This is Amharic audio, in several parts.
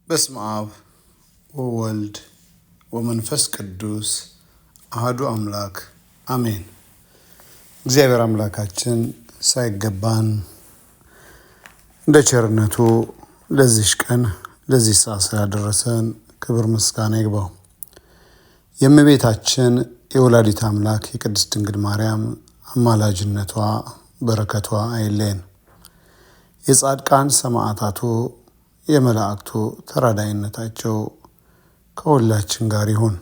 በስመ አብ ወወልድ ወመንፈስ ቅዱስ አሐዱ አምላክ አሜን። እግዚአብሔር አምላካችን ሳይገባን እንደ ቸርነቱ ለዚህ ቀን ለዚህ ሰዓት ስላደረሰን ክብር ምስጋና ይግባው። የእመቤታችን የወላዲት አምላክ የቅድስት ድንግል ማርያም አማላጅነቷ በረከቷ አይለየን። የጻድቃን ሰማዕታቱ የመላእክቱ ተራዳይነታቸው ከሁላችን ጋር ይሁን።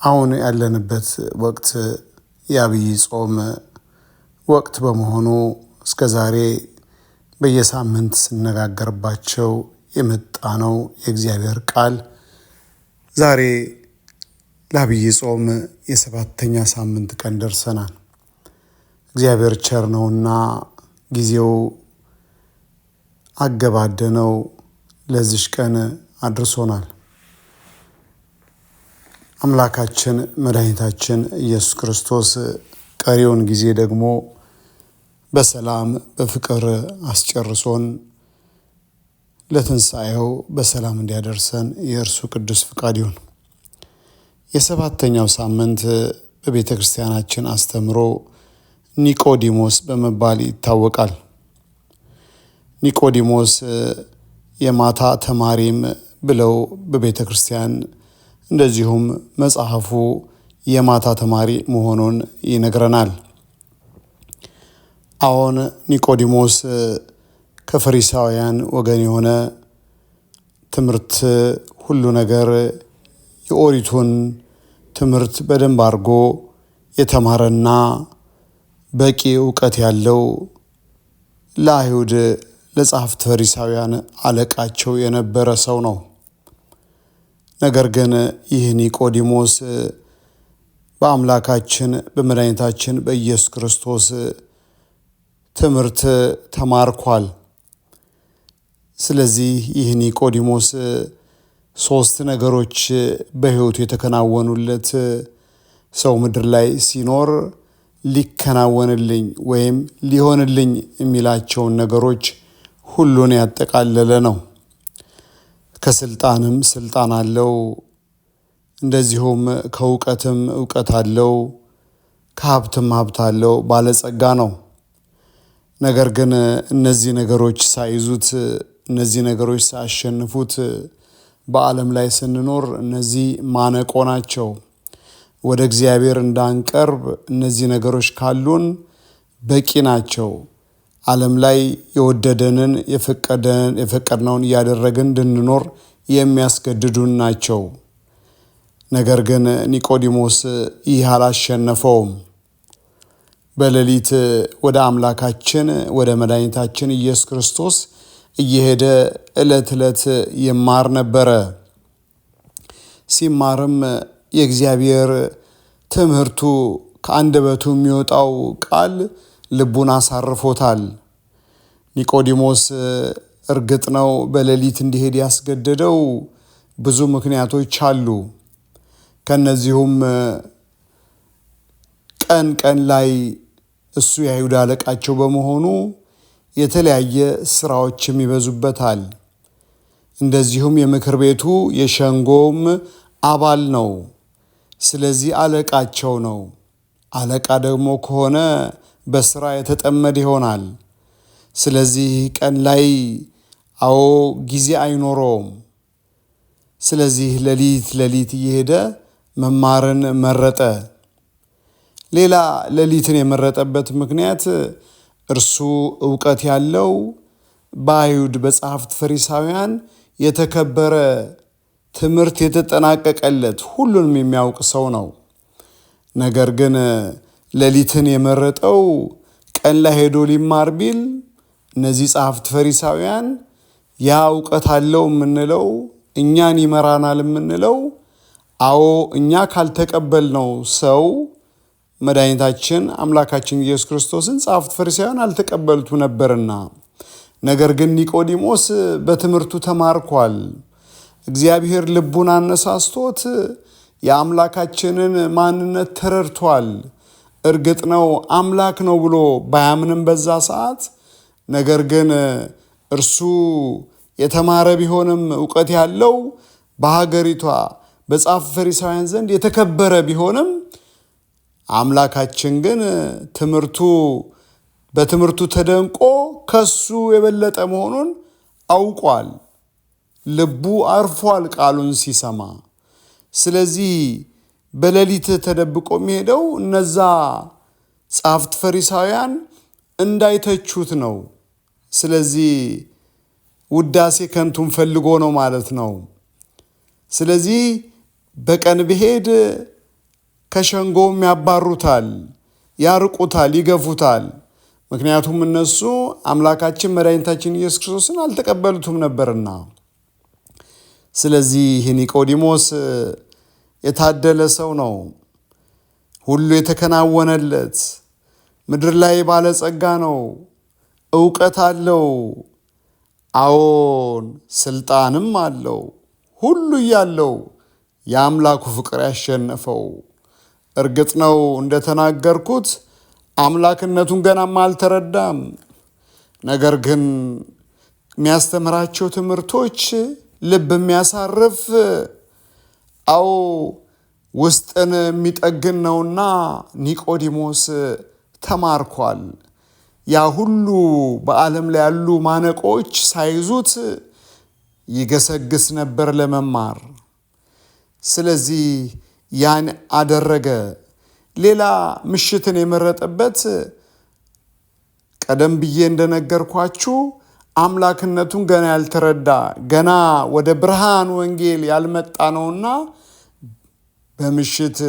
አሁን ያለንበት ወቅት የአብይ ጾም ወቅት በመሆኑ እስከ ዛሬ በየሳምንት ስነጋገርባቸው የመጣነው የእግዚአብሔር ቃል ዛሬ ለአብይ ጾም የሰባተኛ ሳምንት ቀን ደርሰናል። እግዚአብሔር ቸር ነውና ጊዜው አገባደነው ለዚህ ቀን አድርሶናል። አምላካችን መድኃኒታችን ኢየሱስ ክርስቶስ ቀሪውን ጊዜ ደግሞ በሰላም በፍቅር አስጨርሶን ለትንሣኤው በሰላም እንዲያደርሰን የእርሱ ቅዱስ ፍቃድ ይሁን። የሰባተኛው ሳምንት በቤተ ክርስቲያናችን አስተምሮ ኒቆዲሞስ በመባል ይታወቃል። ኒቆዲሞስ የማታ ተማሪም ብለው በቤተ ክርስቲያን እንደዚሁም መጽሐፉ የማታ ተማሪ መሆኑን ይነግረናል። አሁን ኒቆዲሞስ ከፈሪሳውያን ወገን የሆነ ትምህርት ሁሉ ነገር የኦሪቱን ትምህርት በደንብ አድርጎ የተማረና በቂ እውቀት ያለው ለአይሁድ ለጸሐፍት ፈሪሳውያን አለቃቸው የነበረ ሰው ነው። ነገር ግን ይህ ኒቆዲሞስ በአምላካችን በመድኃኒታችን በኢየሱስ ክርስቶስ ትምህርት ተማርኳል። ስለዚህ ይህ ኒቆዲሞስ 3 ነገሮች በሕይወቱ የተከናወኑለት ሰው ምድር ላይ ሲኖር ሊከናወንልኝ ወይም ሊሆንልኝ የሚላቸውን ነገሮች ሁሉን ያጠቃለለ ነው። ከስልጣንም ስልጣን አለው፣ እንደዚሁም ከእውቀትም እውቀት አለው፣ ከሀብትም ሀብት አለው፣ ባለጸጋ ነው። ነገር ግን እነዚህ ነገሮች ሳይዙት፣ እነዚህ ነገሮች ሳያሸንፉት በዓለም ላይ ስንኖር እነዚህ ማነቆ ናቸው። ወደ እግዚአብሔር እንዳንቀርብ እነዚህ ነገሮች ካሉን በቂ ናቸው። ዓለም ላይ የወደደንን የፈቀድነውን እያደረግን እንድንኖር የሚያስገድዱን ናቸው። ነገር ግን ኒቆዲሞስ ይህ አላሸነፈውም። በሌሊት ወደ አምላካችን ወደ መድኃኒታችን ኢየሱስ ክርስቶስ እየሄደ ዕለት ዕለት ይማር ነበረ። ሲማርም የእግዚአብሔር ትምህርቱ ከአንደበቱ የሚወጣው ቃል ልቡን አሳርፎታል። ኒቆዲሞስ እርግጥ ነው በሌሊት እንዲሄድ ያስገደደው ብዙ ምክንያቶች አሉ። ከነዚሁም ቀን ቀን ላይ እሱ የአይሁድ አለቃቸው በመሆኑ የተለያየ ስራዎችም ይበዙበታል። እንደዚሁም የምክር ቤቱ የሸንጎም አባል ነው። ስለዚህ አለቃቸው ነው። አለቃ ደግሞ ከሆነ በስራ የተጠመደ ይሆናል። ስለዚህ ቀን ላይ ጊዜ አይኖረውም። ስለዚህ ሌሊት እየሄደ መማርን መረጠ። ሌላ ሌሊትን የመረጠበት ምክንያት እርሱ እውቀት ያለው በአይሁድ በጸሐፍት ፈሪሳውያን የተከበረ ትምህርት የተጠናቀቀለት ሁሉንም የሚያውቅ ሰው ነው። ነገር ግን ሌሊትን የመረጠው ቀን ላይ ሄዶ ሊማር ቢል እነዚህ ጸሐፍት ፈሪሳውያን ያ እውቀት አለው የምንለው እኛን ይመራናል የምንለው እኛ ካልተቀበልነው ሰው መድኃኒታችን አምላካችን ኢየሱስ ክርስቶስን ጸሐፍት ፈሪሳውያን አልተቀበሉት ነበርና። ነገር ግን ኒቆዲሞስ በትምህርቱ ተማርኳል። እግዚአብሔር ልቡን አነሳስቶት የአምላካችንን ማንነት ተረድቷል። እርግጥ ነው አምላክ ነው ብሎ ባያምንም በዛ ሰዓት፣ ነገር ግን እርሱ የተማረ ቢሆንም ዕውቀት ያለው በሀገሪቷ በጻፍ ፈሪሳውያን ዘንድ የተከበረ ቢሆንም አምላካችን ግን በትምህርቱ ተደንቆ ከሱ የበለጠ መሆኑን አውቋል። ልቡ አርፏል ቃሉን ሲሰማ። ስለዚህ በሌሊት ተደብቆ የሚሄደው እነዛ ጻፍት ፈሪሳውያን እንዳይተቹት ነው። ስለዚህ ውዳሴ ከንቱን ፈልጎ ነው ማለት ነው። ስለዚህ በቀን ቢሄድ ከሸንጎም ያባሩታል፣ ያርቁታል፣ ይገፉታል። ምክንያቱም እነሱ አምላካችን መድኃኒታችን ኢየሱስ ክርስቶስን አልተቀበሉትም ነበርና። ስለዚህ ኒቆዲሞስ የታደለ ሰው ነው። ሁሉ የተከናወነለት ምድር ላይ ባለጸጋ ነው። ዕውቀት አለው። አዎን ስልጣንም አለው። ሁሉ እያለው የአምላኩ ፍቅር ያሸነፈው። እርግጥ ነው እንደተናገርኩት አምላክነቱን ገናም አልተረዳም። ነገር ግን የሚያስተምራቸው ትምህርቶች ልብ የሚያሳርፍ ውስጥን የሚጠግን ነውና ኒቆዲሞስ ተማርኳል። ያ ሁሉ በዓለም ላይ ያሉ ማነቆች ሳይዙት ይገሰግስ ነበር ለመማር። ስለዚህ ያን አደረገ። ሌላ ምሽትን የመረጠበት ቀደም ብዬ እንደነገርኳችሁ አምላክነቱን ገና ያልተረዳ ገና ወደ ብርሃን ወንጌል ያልመጣ ነውና በምሽት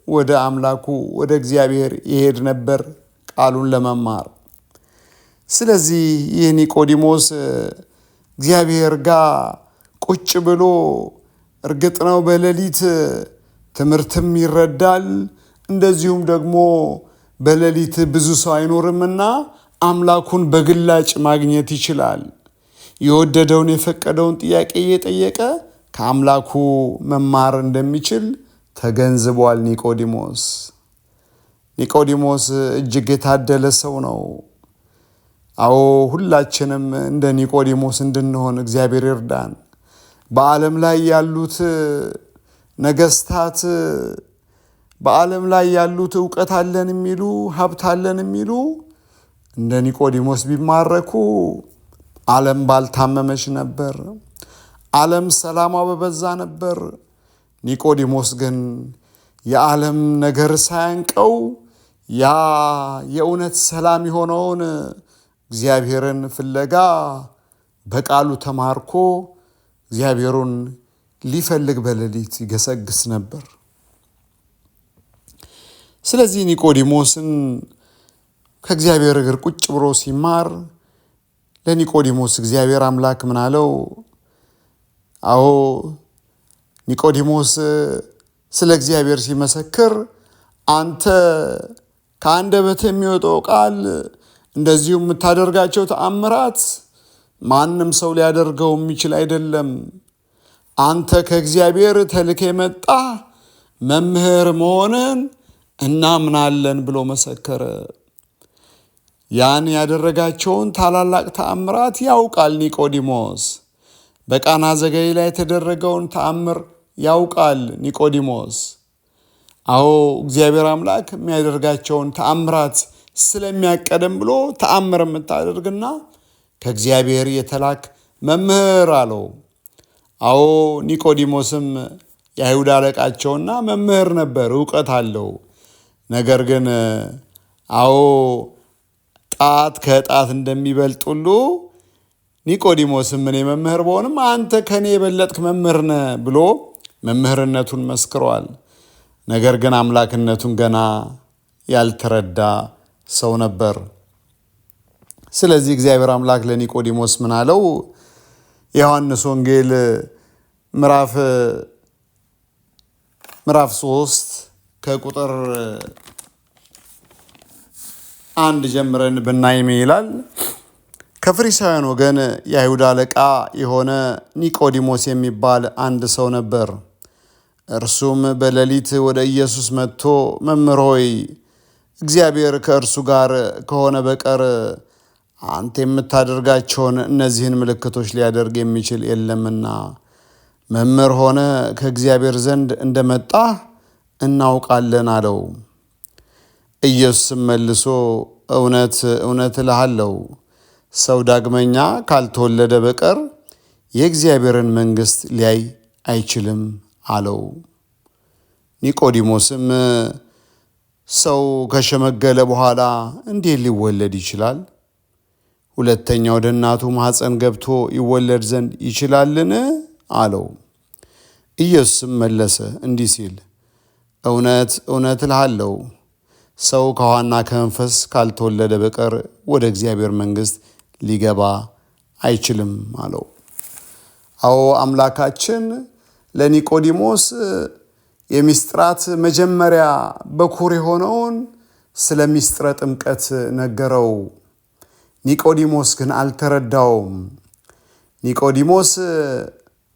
ወደ አምላኩ ወደ እግዚአብሔር ይሄድ ነበር ቃሉን ለመማር። ስለዚህ ይህ ኒቆዲሞስ እግዚአብሔር ጋር ቁጭ ብሎ እርግጥ ነው በሌሊት ትምህርትም ይረዳል። እንደዚሁም ደግሞ በሌሊት ብዙ ሰው አይኖርምና አምላኩን በግላጭ ማግኘት ይችላል። የወደደውን የፈቀደውን ጥያቄ እየጠየቀ ከአምላኩ መማር እንደሚችል ተገንዝቧል ኒቆዲሞስ። ኒቆዲሞስ እጅግ የታደለ ሰው ነው። ሁላችንም እንደ ኒቆዲሞስ እንድንሆን እግዚአብሔር ይርዳን። በዓለም ላይ ያሉት ነገስታት፣ በዓለም ላይ ያሉት ዕውቀት አለን የሚሉ ሀብት አለን የሚሉ እንደ ኒቆዲሞስ ቢማረኩ ዓለም ባልታመመች ነበር። ዓለም ሰላሟ በበዛ ነበር። ኒቆዲሞስ ግን የዓለም ነገር ሳያንቀው ያ የእውነት ሰላም የሆነውን እግዚአብሔርን ፍለጋ በቃሉ ተማርኮ እግዚአብሔሩን ሊፈልግ በሌሊት ይገሰግስ ነበር። ስለዚህ ኒቆዲሞስን ከእግዚአብሔር እግር ቁጭ ብሎ ሲማር ለኒቆዲሞስ እግዚአብሔር አምላክ ምን አለው? ኒቆዲሞስ ስለ እግዚአብሔር ሲመሰክር አንተ ከአንደበትህ የሚወጣው ቃል እንደዚሁ የምታደርጋቸው ተአምራት ማንም ሰው ሊያደርገው የሚችል አይደለም። አንተ ከእግዚአብሔር ተልከ የመጣ መምህር መሆንን እናምናለን ብሎ መሰከረ። ያን ያደረጋቸውን ታላላቅ ተአምራት ያውቃል ኒቆዲሞስ። በቃና ዘገሊላ የተደረገውን ተአምር ያውቃል ኒቆዲሞስ። እግዚአብሔር አምላክ የሚያደርጋቸውን ተአምራት ስለሚያቀደም ብሎ ተአምር የምታደርግና ከእግዚአብሔር የተላክ መምህር አለው። ኒቆዲሞስም የአይሁድ አለቃቸውና መምህር ነበር፣ ዕውቀት አለው። ነገር ግን ጣት ከጣት እንደሚበልጥ ሁሉ ኒቆዲሞስም እኔ መምህር በሆንም አንተ ከኔ የበለጥክ መምህር ነህ ብሎ መምህርነቱን መስክሯል። ነገር ግን አምላክነቱን ገና ያልተረዳ ሰው ነበር። ስለዚህ እግዚአብሔር አምላክ ለኒቆዲሞስ ምን አለው? የዮሐንስ ወንጌል ምዕራፍ 3 ከቁጥር 1 ጀምረን ብናይም ይላል። ከፈሪሳውያን ወገን የአይሁድ አለቃ የሆነ ኒቆዲሞስ የሚባል አንድ ሰው ነበር። እርሱም በሌሊት ወደ ኢየሱስ መጥቶ መምህር ሆይ፣ እግዚአብሔር ከእርሱ ጋር ከሆነ በቀር አንተ የምታደርጋቸውን እነዚህን ምልክቶች ሊያደርግ የሚችል የለምና መምህር ሆነ ከእግዚአብሔር ዘንድ እንደመጣ እናውቃለን አለው። ኢየሱስም መልሶ እውነት እውነት እልሃለሁ ሰው ዳግመኛ ካልተወለደ በቀር የእግዚአብሔርን መንግሥት ሊያይ አይችልም አለው። ኒቆዲሞስም ሰው ከሸመገለ በኋላ እንዴት ሊወለድ ይችላል? ሁለተኛ ወደ እናቱ ማኅፀን ገብቶ ይወለድ ዘንድ ይችላልን? አለው። ኢየሱስም መለሰ እንዲህ ሲል እውነት እውነት እልሃለሁ ሰው ከውኃና ከመንፈስ ካልተወለደ በቀር ወደ እግዚአብሔር መንግሥት ሊገባ አይችልም አለው። አዎ አምላካችን ለኒቆዲሞስ የምስጢራት መጀመሪያ በኩር የሆነውን ስለ ምስጢረ ጥምቀት ነገረው። ኒቆዲሞስ ግን አልተረዳውም። ኒቆዲሞስ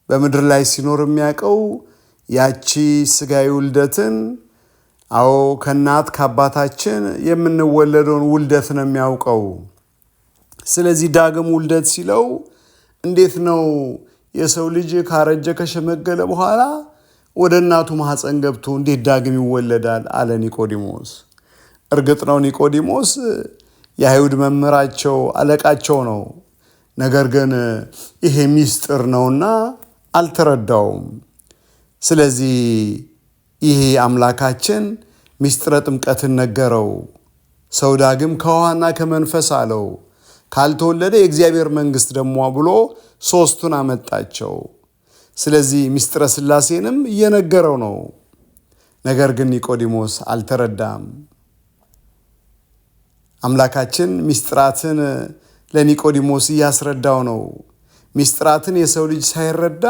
በምድር ላይ ሲኖር የሚያውቀው ያቺ ሥጋዊ ውልደትን ከእናት ከአባታችን የምንወለደውን ውልደት ነው የሚያውቀው። ስለዚህ ዳግም ውልደት ሲለው እንዴት ነው የሰው ልጅ ካረጀ ከሸመገለ በኋላ ወደ እናቱ ማኅፀን ገብቶ እንዴት ዳግም ይወለዳል? አለ ኒቆዲሞስ። እርግጥ ነው ኒቆዲሞስ የአይሁድ መምህራቸው አለቃቸው ነው። ነገር ግን ይሄ ምስጢር ነውና አልተረዳውም። ስለዚህ ይሄ አምላካችን ምስጢረ ጥምቀትን ነገረው። ሰው ዳግም ከውኃና ከመንፈስ አለው። ካልተወለደ የእግዚአብሔር መንግሥት ደግሞ ብሎ ሦስቱን አመጣቸው። ስለዚህ ምስጢረ ሥላሴንም እየነገረው ነው። ነገር ግን ኒቆዲሞስ አልተረዳም። አምላካችን ምስጢራትን ለኒቆዲሞስ እያስረዳው ነው። ምስጢራትን የሰው ልጅ ሳይረዳ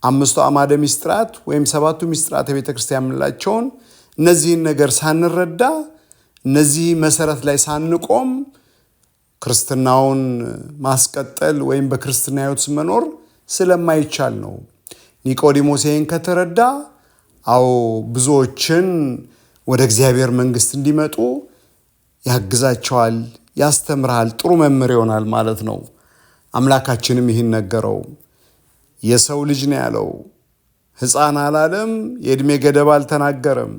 አምስቱ አዕማደ ምስጢራት ወይም ሰባቱ ምስጢራተ ቤተ ክርስቲያን የምንላቸውን እነዚህን ነገር ሳንረዳ እነዚህ መሰረት ላይ ሳንቆም ክርስትናውን ማስቀጠል ወይም በክርስትና ሕይወት መኖር ስለማይቻል ነው። ኒቆዲሞስ ይህን ከተረዳ ብዙዎችን ወደ እግዚአብሔር መንግሥት እንዲመጡ ያግዛቸዋል፣ ያስተምራል፣ ጥሩ መምህር ይሆናል ማለት ነው። አምላካችንም ይህን ነገረው። የሰው ልጅ ነው ያለው፣ ሕፃን አላለም፣ የዕድሜ ገደብ አልተናገረም።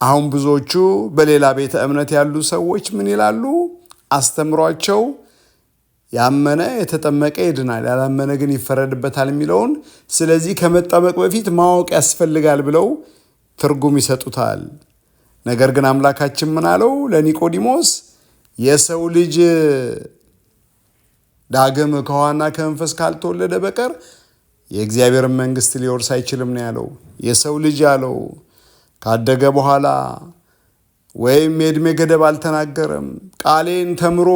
አሁን ብዙዎቹ በሌላ ቤተ እምነት ያሉ ሰዎች ምን ይላሉ? አስተምሯቸው ያመነ የተጠመቀ ይድናል፣ ያላመነ ግን ይፈረድበታል የሚለውን ስለዚህ ከመጠመቅ በፊት ማወቅ ያስፈልጋል ብለው ትርጉም ይሰጡታል። ነገር ግን አምላካችን ምን አለው ለኒቆዲሞስ? የሰው ልጅ ዳግም ከውኃና ከመንፈስ ካልተወለደ በቀር የእግዚአብሔርን መንግሥት ሊወርስ አይችልም ነው ያለው። የሰው ልጅ ያለው ካደገ በኋላ ወይም የዕድሜ ገደብ አልተናገረም። ቃሌን ተምሮ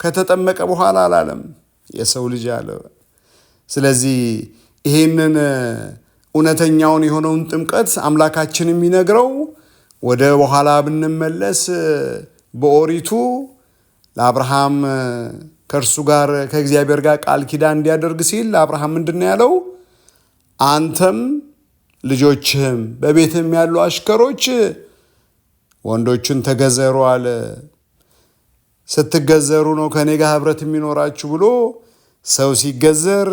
ከተጠመቀ በኋላ አላለም። የሰው ልጅ አለ። ስለዚህ ይህንን እውነተኛውን የሆነውን ጥምቀት አምላካችን የሚነግረው ወደ በኋላ ብንመለስ በኦሪቱ ለአብርሃም ከእርሱ ጋር ከእግዚአብሔር ጋር ቃል ኪዳን እንዲያደርግ ሲል ለአብርሃም ምንድን ነው ያለው? አንተም ልጆችህም በቤትም ያሉ አሽከሮች ወንዶችን ተገዘሩ አለ። ስትገዘሩ ነው ከኔ ጋር ህብረት የሚኖራችሁ ብሎ ሰው ሲገዘር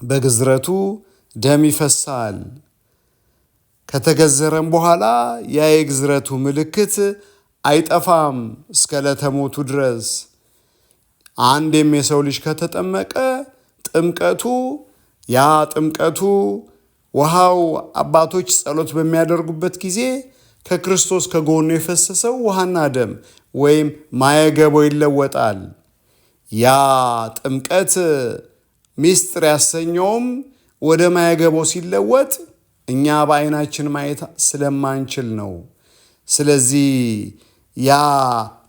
በግዝረቱ ደም ይፈሳል። ከተገዘረም በኋላ ያ የግዝረቱ ምልክት አይጠፋም እስከ ዕለተ ሞቱ ድረስ። አንዴም የሰው ልጅ ከተጠመቀ ጥምቀቱ ውሃው አባቶች ጸሎት በሚያደርጉበት ጊዜ ከክርስቶስ ከጎኑ የፈሰሰው ውሃና ደም ወይም ማየገቦ ይለወጣል። ያ ጥምቀት ምስጢር ያሰኘውም ወደ ማየገቦ ሲለወጥ እኛ በዓይናችን ማየት ስለማንችል ነው። ስለዚህ ያ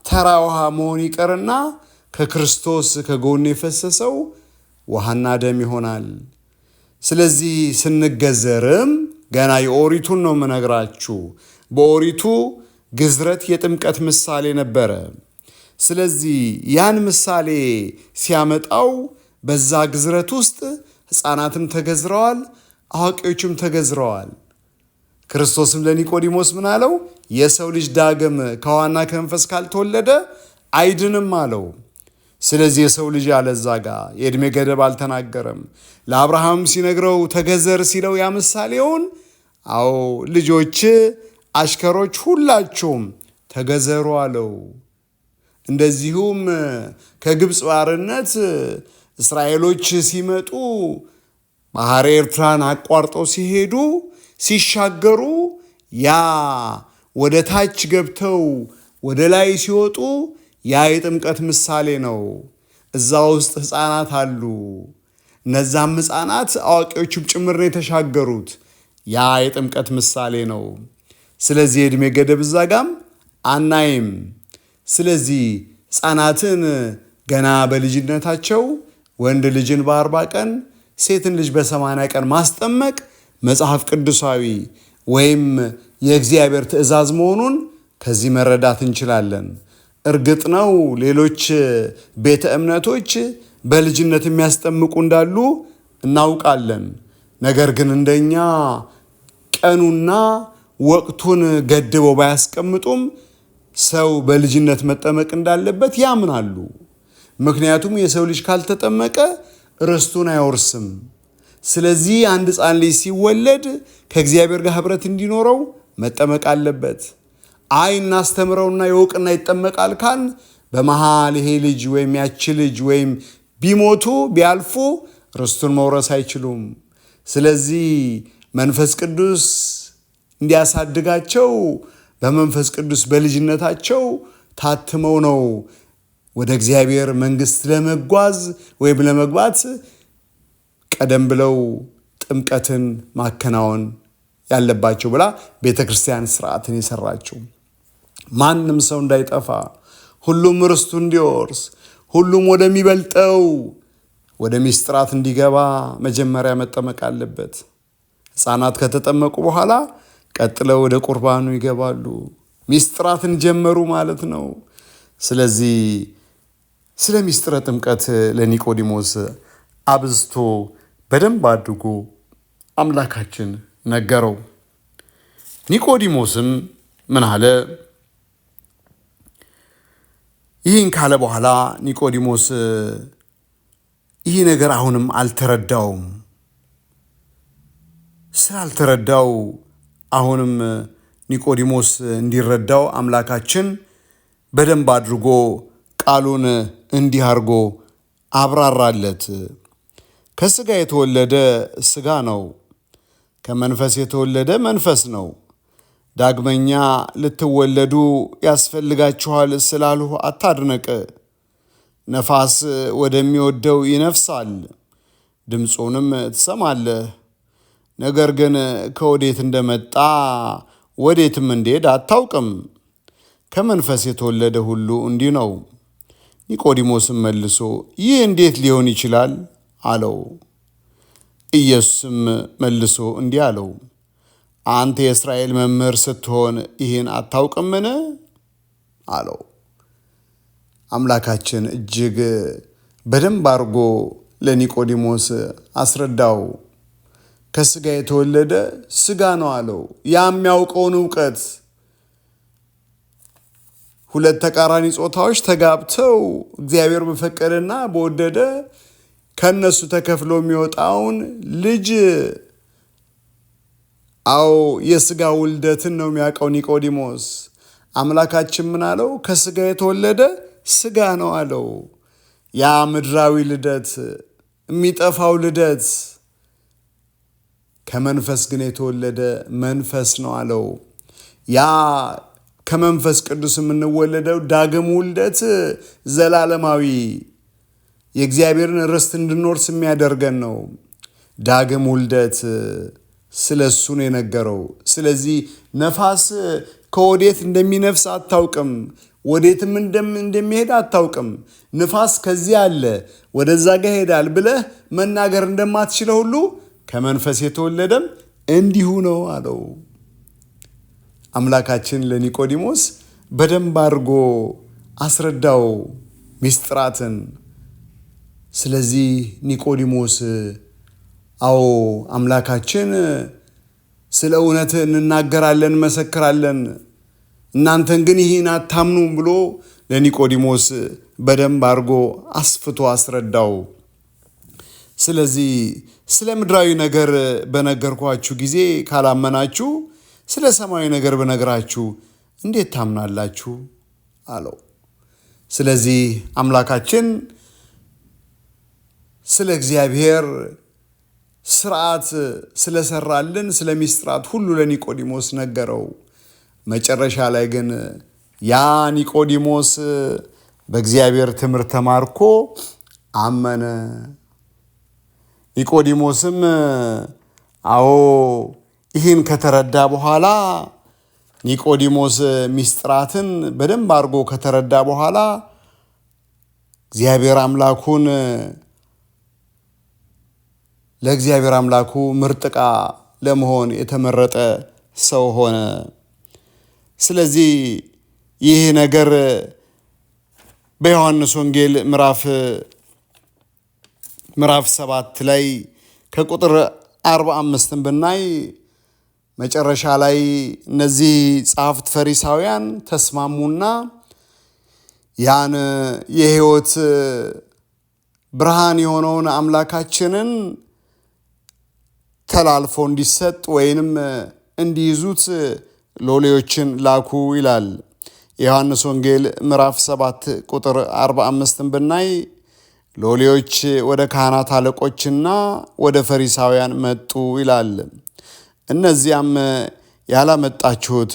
ተራ ውሃ መሆን ይቀርና ከክርስቶስ ከጎኑ የፈሰሰው ውሃና ደም ይሆናል። ስለዚህ ስንገዘርም ገና የኦሪቱን ነው የምነግራችሁ። በኦሪቱ ግዝረት የጥምቀት ምሳሌ ነበረ። ስለዚህ ያን ምሳሌ ሲያመጣው በዛ ግዝረት ውስጥ ሕፃናትም ተገዝረዋል፣ አዋቂዎችም ተገዝረዋል። ክርስቶስም ለኒቆዲሞስ ምን አለው? የሰው ልጅ ዳግም ከውኃና ከመንፈስ ካልተወለደ አይድንም አለው። ስለዚህ የሰው ልጅ አለዛ ጋር የዕድሜ ገደብ አልተናገረም። ለአብርሃም ሲነግረው ተገዘር ሲለው ያ ምሳሌውን አዎ ልጆች፣ አሽከሮች ሁላችሁም ተገዘሩ አለው። እንደዚሁም ከግብፅ ባርነት እስራኤሎች ሲመጡ ባሕረ ኤርትራን አቋርጠው ሲሄዱ ሲሻገሩ ያ ወደ ታች ገብተው ወደ ላይ ሲወጡ ያ የጥምቀት ምሳሌ ነው። እዛ ውስጥ ሕፃናት አሉ። እነዛም ሕፃናት አዋቂዎችም ጭምር ነው የተሻገሩት። ያ የጥምቀት ምሳሌ ነው። ስለዚህ የዕድሜ ገደብ እዛ ጋም አናይም። ስለዚህ ሕፃናትን ገና በልጅነታቸው ወንድ ልጅን በ40 ቀን ሴትን ልጅ በ80 ቀን ማስጠመቅ መጽሐፍ ቅዱሳዊ ወይም የእግዚአብሔር ትእዛዝ መሆኑን ከዚህ መረዳት እንችላለን። እርግጥ ነው ሌሎች ቤተ እምነቶች በልጅነት የሚያስጠምቁ እንዳሉ እናውቃለን። ነገር ግን እንደኛ ቀኑና ወቅቱን ገድበው ባያስቀምጡም ሰው በልጅነት መጠመቅ እንዳለበት ያምናሉ። ምክንያቱም የሰው ልጅ ካልተጠመቀ ርስቱን አይወርስም። ስለዚህ አንድ ሕፃን ልጅ ሲወለድ ከእግዚአብሔር ጋር ኅብረት እንዲኖረው መጠመቅ አለበት። እናስተምረውና የወቅና ይጠመቃል ካል በመሃል ይሄ ልጅ ወይም ያቺ ልጅ ወይም ቢሞቱ ቢያልፉ ርስቱን መውረስ አይችሉም። ስለዚህ መንፈስ ቅዱስ እንዲያሳድጋቸው በመንፈስ ቅዱስ በልጅነታቸው ታትመው ነው ወደ እግዚአብሔር መንግሥት ለመጓዝ ወይም ለመግባት ቀደም ብለው ጥምቀትን ማከናወን ያለባቸው ብላ ቤተ ክርስቲያን ስርዓትን የሰራችው። ማንም ሰው እንዳይጠፋ፣ ሁሉም ርስቱ እንዲወርስ፣ ሁሉም ወደሚበልጠው ወደ ሚስጥራት እንዲገባ መጀመሪያ መጠመቅ አለበት። ሕፃናት ከተጠመቁ በኋላ ቀጥለው ወደ ቁርባኑ ይገባሉ። ሚስጥራትን ጀመሩ ማለት ነው። ስለዚህ ስለ ሚስጥረ ጥምቀት ለኒቆዲሞስ አብዝቶ በደንብ አድርጎ አምላካችን ነገረው። ኒቆዲሞስም ምን አለ? ይህን ካለ በኋላ ኒቆዲሞስ ይህ ነገር አሁንም አልተረዳውም። ስላልተረዳው አሁንም ኒቆዲሞስ እንዲረዳው አምላካችን በደንብ አድርጎ ቃሉን እንዲህ አድርጎ አብራራለት። ከሥጋ የተወለደ ሥጋ ነው፣ ከመንፈስ የተወለደ መንፈስ ነው። ዳግመኛ ልትወለዱ ያስፈልጋችኋል ስላልሁ አታድነቅ። ነፋስ ወደሚወደው ይነፍሳል፣ ድምፁንም ትሰማለህ፣ ነገር ግን ከወዴት እንደመጣ ወዴትም እንደሄደ አታውቅም። ከመንፈስ የተወለደ ሁሉ እንዲህ ነው። ኒቆዲሞስም መልሶ ይህ እንዴት ሊሆን ይችላል አለው። ኢየሱስም መልሶ እንዲህ አለው፣ አንተ የእስራኤል መምህር ስትሆን ይህን አታውቅምን አለው። አምላካችን እጅግ በደንብ አድርጎ ለኒቆዲሞስ አስረዳው። ከሥጋ የተወለደ ሥጋ ነው አለው። ያ የሚያውቀውን እውቀት ሁለት ተቃራኒ ጾታዎች ተጋብተው እግዚአብሔር በፈቀደና በወደደ ከነሱ ተከፍሎ የሚወጣውን ልጅ የሥጋ ውልደትን ነው የሚያውቀው ኒቆዲሞስ። አምላካችን ምን አለው? ከሥጋ የተወለደ ሥጋ ነው አለው። ያ ምድራዊ ልደት፣ የሚጠፋው ልደት፣ ከመንፈስ ግን የተወለደ መንፈስ ነው አለው። ያ ከመንፈስ ቅዱስ የምንወለደው ዳግም ውልደት ዘላለማዊ የእግዚአብሔርን ርስት እንድንወርስ የሚያደርገን ነው። ዳግም ውልደት ስለ እሱ ነው የነገረው። ስለዚህ ነፋስ ከወዴት እንደሚነፍስ አታውቅም፣ ወዴትም እንደሚሄድ አታውቅም። ንፋስ ከዚህ አለ ወደዛ ጋር ሄዳል ብለህ መናገር እንደማትችለው ሁሉ ከመንፈስ የተወለደም እንዲሁ ነው አለው። አምላካችን ለኒቆዲሞስ በደንብ አድርጎ አስረዳው ሚስጥራትን። ስለዚህ ኒቆዲሞስ አምላካችን ስለ እውነት እንናገራለን፣ መሰክራለን፣ እናንተን ግን ይህን አታምኑም ብሎ ለኒቆዲሞስ በደንብ አድርጎ አስፍቶ አስረዳው። ስለዚህ ስለ ምድራዊ ነገር በነገርኳችሁ ጊዜ ካላመናችሁ ስለ ሰማያዊ ነገር በነገራችሁ እንዴት ታምናላችሁ አለው። ስለዚህ አምላካችን ስለ እግዚአብሔር ስርዓት ስለሰራልን ስለ ሚስጥራት ሁሉ ለኒቆዲሞስ ነገረው። መጨረሻ ላይ ግን ያ ኒቆዲሞስ በእግዚአብሔር ትምህርት ተማርኮ አመነ። ኒቆዲሞስም አዎ ይህን ከተረዳ በኋላ ኒቆዲሞስ ሚስጥራትን በደንብ አድርጎ ከተረዳ በኋላ ለእግዚአብሔር አምላኩ ምርጥ ዕቃ ለመሆን የተመረጠ ሰው ሆነ። ስለዚህ ይህ ነገር በዮሐንስ ወንጌል ምዕራፍ 7 ላይ ከቁጥር 45 ብናይ መጨረሻ ላይ እነዚህ ጸሐፍት ፈሪሳውያን ተስማሙና ያን የሕይወት ብርሃን የሆነውን አምላካችንን ተላልፎ እንዲሰጥ ወይንም እንዲይዙት ሎሌዎችን ላኩ ይላል። የዮሐንስ ወንጌል ምዕራፍ 7 ቁጥር 45 ብናይ ሎሌዎች ወደ ካህናት አለቆችና ወደ ፈሪሳውያን መጡ ይላል። እነዚያም ያላመጣችሁት፣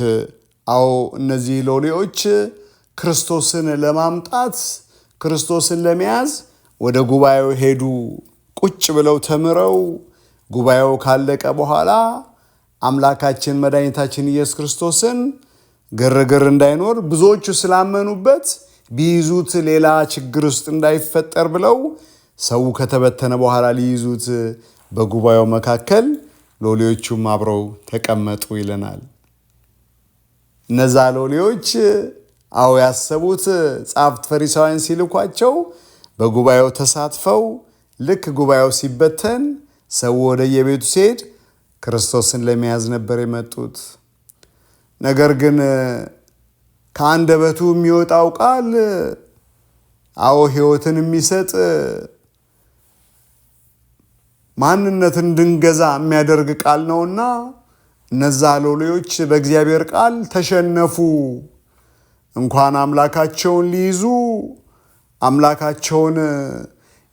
አዎ እነዚህ ሎሌዎች ክርስቶስን ለማምጣት ክርስቶስን ለመያዝ ወደ ጉባኤው ሄዱ። ቁጭ ብለው ተምረው ጉባኤው ካለቀ በኋላ አምላካችን መድኃኒታችን ኢየሱስ ክርስቶስን ግርግር እንዳይኖር ብዙዎቹ ስላመኑበት ቢይዙት ሌላ ችግር ውስጥ እንዳይፈጠር ብለው ሰው ከተበተነ በኋላ ሊይዙት በጉባኤው መካከል ሎሌዎቹም አብረው ተቀመጡ ይለናል። እነዛ ሎሌዎች አዎ ያሰቡት ጸሐፍት ፈሪሳውያን ሲልኳቸው በጉባኤው ተሳትፈው ልክ ጉባኤው ሲበተን ሰው ወደ የቤቱ ሲሄድ ክርስቶስን ለመያዝ ነበር የመጡት። ነገር ግን ከአንደበቱ የሚወጣው ቃል አዎ ሕይወትን የሚሰጥ ማንነትን እንድንገዛ የሚያደርግ ቃል ነውና እነዛ ሎሌዎች በእግዚአብሔር ቃል ተሸነፉ። እንኳን አምላካቸውን ሊይዙ አምላካቸውን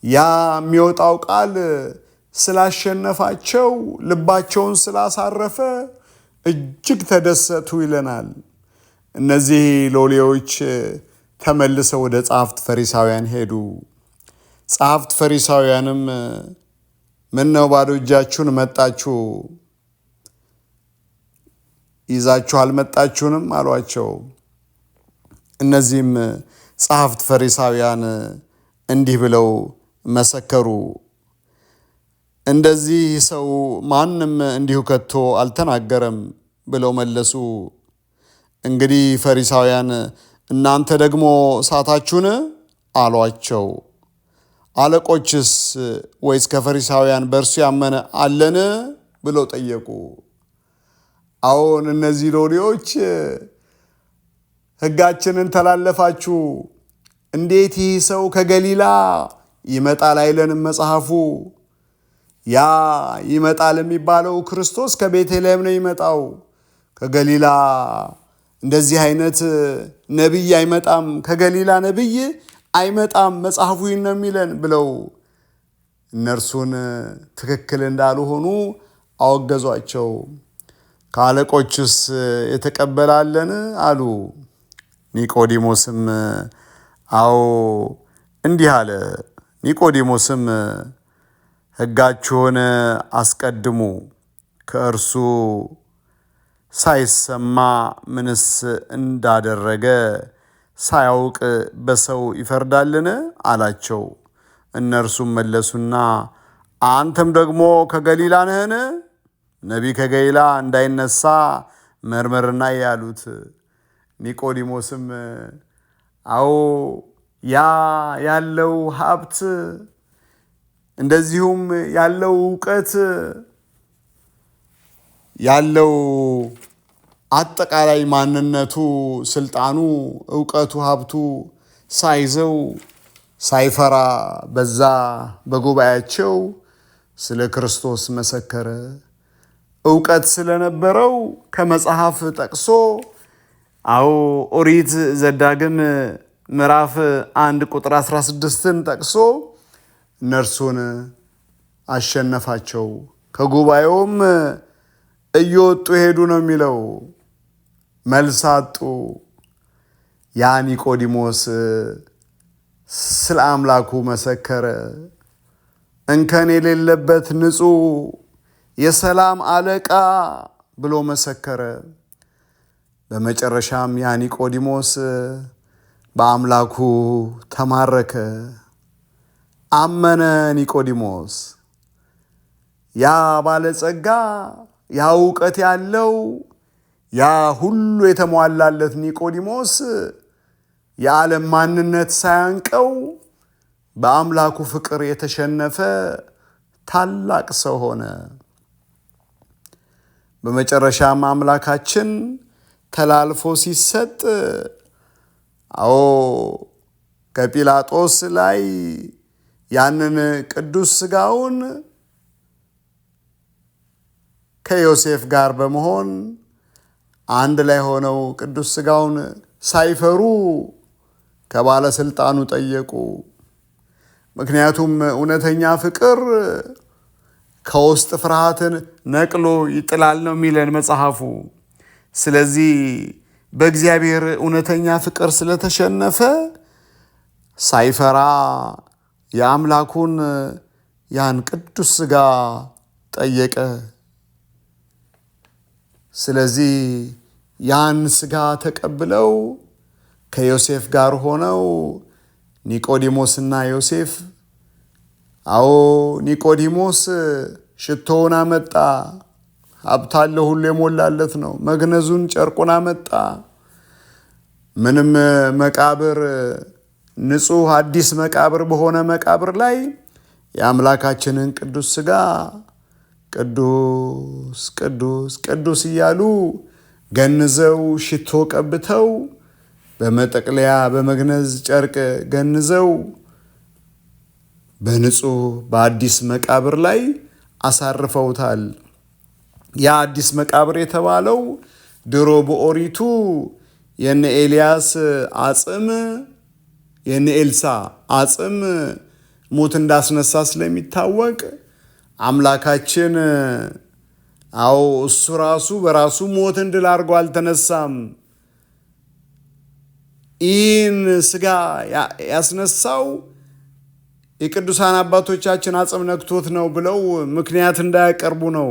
ያ የሚወጣው ቃል ስላሸነፋቸው ልባቸውን ስላሳረፈ እጅግ ተደሰቱ ይለናል። እነዚህ ሎሌዎች ተመልሰው ወደ ጸሐፍት ፈሪሳውያን ሄዱ። ጸሐፍት ፈሪሳውያንም ምነው ባዶ እጃችሁን መጣችሁ? ይዛችሁ አልመጣችሁንም አሏቸው። እነዚህም ጸሐፍት ፈሪሳውያን እንዲህ ብለው መሰከሩ፣ እንደዚህ ሰው ማንም እንዲሁ ከቶ አልተናገረም ብለው መለሱ። እንግዲህ ፈሪሳውያን እናንተ ደግሞ ሳታችሁን አሏቸው። አለቆችስ ወይስ ከፈሪሳውያን በእርሱ ያመነ አለን ብለው ጠየቁ። አዎን እነዚህ ሎሌዎች ሕጋችንን ተላለፋችሁ፣ እንዴት ይህ ሰው ከገሊላ ይመጣል አይለንም መጽሐፉ? ያ ይመጣል የሚባለው ክርስቶስ ከቤተልሔም ነው ይመጣው፣ ከገሊላ እንደዚህ አይነት ነቢይ አይመጣም፣ ከገሊላ ነቢይ አይመጣም፣ መጽሐፉ ይህን ነው የሚለን ብለው እነርሱን ትክክል እንዳልሆኑ አወገዟቸው። ከአለቆችስ የተቀበላለን አሉ። ኒቆዲሞስም አዎ እንዲህ አለ። ኒቆዲሞስም ሕጋችሁን አስቀድሙ፣ ከእርሱ ሳይሰማ ምንስ እንዳደረገ ሳያውቅ በሰው ይፈርዳልን አላቸው። እነርሱም መለሱና አንተም ደግሞ ከገሊላ ነህን? ነቢይ ከገሊላ እንዳይነሳ መርምርና ያሉት። ኒቆዲሞስም አዎ ያ ያለው ሀብት እንደዚሁም ያለው እውቀት ያለው አጠቃላይ ማንነቱ፣ ስልጣኑ፣ ዕውቀቱ፣ ሀብቱ ሳይዘው ሳይፈራ በዛ በጉባኤያቸው ስለ ክርስቶስ መሰከረ። ዕውቀት ስለነበረው ከመጽሐፍ ጠቅሶ ኦሪት ዘዳግም ምዕራፍ 1 ቁጥር 16ን ጠቅሶ እነርሱን አሸነፋቸው። ከጉባኤውም እየወጡ ሄዱ ነው የሚለው። መልስ አጡ። ያ ኒቆዲሞስ ስለ አምላኩ መሰከረ። እንከን የሌለበት ንጹሕ የሰላም አለቃ ብሎ መሰከረ። በመጨረሻም ያ ኒቆዲሞስ በአምላኩ ተማረከ፣ አመነ። ኒቆዲሞስ ያ ባለጸጋ፣ ያ ዕውቀት ያለው፣ ያ ሁሉ የተሟላለት ኒቆዲሞስ የዓለም ማንነት ሳያንቀው በአምላኩ ፍቅር የተሸነፈ ታላቅ ሰው ሆነ። በመጨረሻም አምላካችን ተላልፎ ሲሰጥ ከጲላጦስ ላይ ያንን ቅዱስ ሥጋውን ከዮሴፍ ጋር በመሆን አንድ ላይ ሆነው ቅዱስ ሥጋውን ሳይፈሩ ከባለስልጣኑ ጠየቁ። ምክንያቱም እውነተኛ ፍቅር ከውስጥ ፍርሃትን ነቅሎ ይጥላል ነው የሚለን መጽሐፉ። ስለዚህ በእግዚአብሔር እውነተኛ ፍቅር ስለተሸነፈ ሳይፈራ የአምላኩን ያን ቅዱስ ሥጋ ጠየቀ። ስለዚህ ያን ሥጋ ተቀብለው ከዮሴፍ ጋር ሆነው ኒቆዲሞስና ዮሴፍ ኒቆዲሞስ ሽቶውን አመጣ። ሀብታለ ሁሉ የሞላለት ነው። መግነዙን ጨርቁን አመጣ። ምንም መቃብር ንጹሕ አዲስ መቃብር በሆነ መቃብር ላይ የአምላካችንን ቅዱስ ሥጋ ቅዱስ ቅዱስ ቅዱስ እያሉ ገንዘው ሽቶ ቀብተው በመጠቅለያ በመግነዝ ጨርቅ ገንዘው በንጹሕ በአዲስ መቃብር ላይ አሳርፈውታል። ያ አዲስ መቃብር የተባለው ድሮ በኦሪቱ የነ ኤልያስ አጽም የነ ኤልሳ አጽም ሞት እንዳስነሳ ስለሚታወቅ አምላካችን እሱ ራሱ በራሱ ሞትን ድል አድርጎ አልተነሳም። ይህን ሥጋ ያስነሳው የቅዱሳን አባቶቻችን አጽም ነክቶት ነው ብለው ምክንያት እንዳያቀርቡ ነው።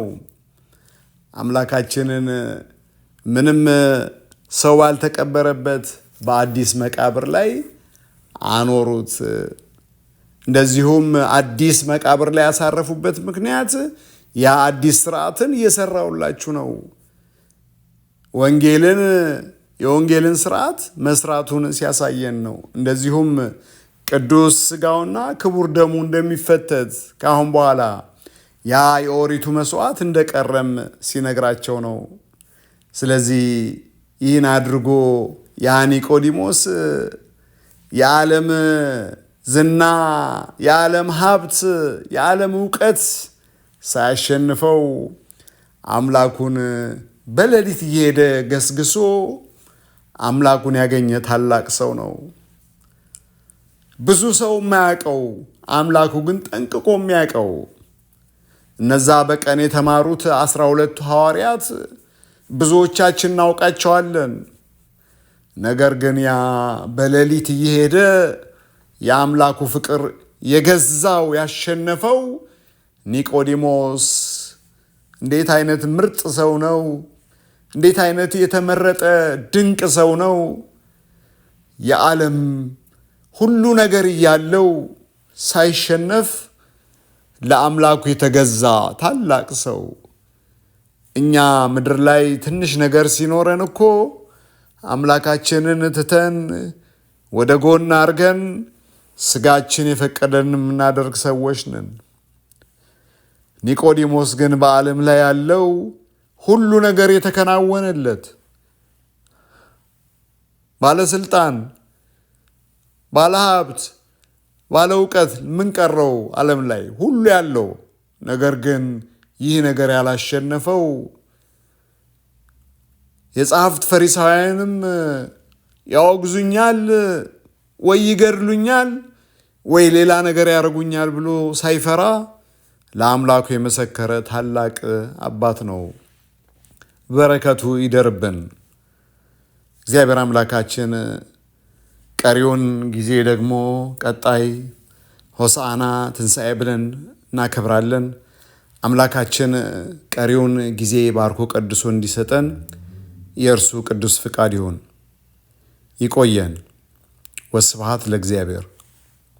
አምላካችንን ምንም ሰው ባልተቀበረበት በአዲስ መቃብር ላይ አኖሩት። እንደዚሁም አዲስ መቃብር ላይ ያሳረፉበት ምክንያት ያ አዲስ ስርዓትን እየሰራውላችሁ ነው። የወንጌልን ስርዓት መስራቱን ሲያሳየን ነው። እንደዚሁም ቅዱስ ሥጋውና ክቡር ደሙ እንደሚፈተት ከአሁን በኋላ ያ የኦሪቱ መስዋዕት እንደቀረም ሲነግራቸው ነው። ስለዚህ ይህን አድርጎ ያ ኒቆዲሞስ የዓለም ዝና፣ የዓለም ሀብት፣ የዓለም ዕውቀት ሳያሸንፈው አምላኩን በሌሊት እየሄደ ገስግሶ አምላኩን ያገኘ ታላቅ ሰው ነው። ብዙ ሰው የማያውቀው አምላኩ ግን ጠንቅቆ የሚያውቀው። እነዛ በቀን የተማሩት 12ቱ ሐዋርያት ብዙዎቻችን እናውቃቸዋለን። ነገር ግን ያ በሌሊት እየሄደ የአምላኩ ፍቅር የገዛው ያሸነፈው ኒቆዲሞስ እንዴት አይነት ምርጥ ሰው ነው! እንዴት አይነት የተመረጠ ድንቅ ሰው ነው! የዓለም ሁሉ ነገር እያለው ሳይሸነፍ ለአምላኩ የተገዛ ታላቅ ሰው። እኛ ምድር ላይ ትንሽ ነገር ሲኖረን እኮ አምላካችንን ትተን ወደ ጎን አድርገን ስጋችን የፈቀደን የምናደርግ ሰዎች ነን። ኒቆዲሞስ ግን በዓለም ላይ ያለው ሁሉ ነገር የተከናወነለት ባለስልጣን፣ ባለሀብት፣ ባለ እውቀት ምን ቀረው ዓለም ላይ ሁሉ ያለው። ነገር ግን ይህ ነገር ያላሸነፈው የጸሐፍት ፈሪሳውያንም ያወግዙኛል ወይ ይገድሉኛል ወይ ሌላ ነገር ያደርጉኛል ብሎ ሳይፈራ ለአምላኩ የመሰከረ ታላቅ አባት ነው። በረከቱ ይደርብን። እግዚአብሔር አምላካችን ቀሪውን ጊዜ ደግሞ ቀጣይ ሆሳዕና ትንሣኤ ብለን እናከብራለን። አምላካችን ቀሪውን ጊዜ ባርኮ ቀድሶ እንዲሰጠን የእርሱ ቅዱስ ፍቃድ ይሁን። ይቆየን። ወስብሐት ለእግዚአብሔር።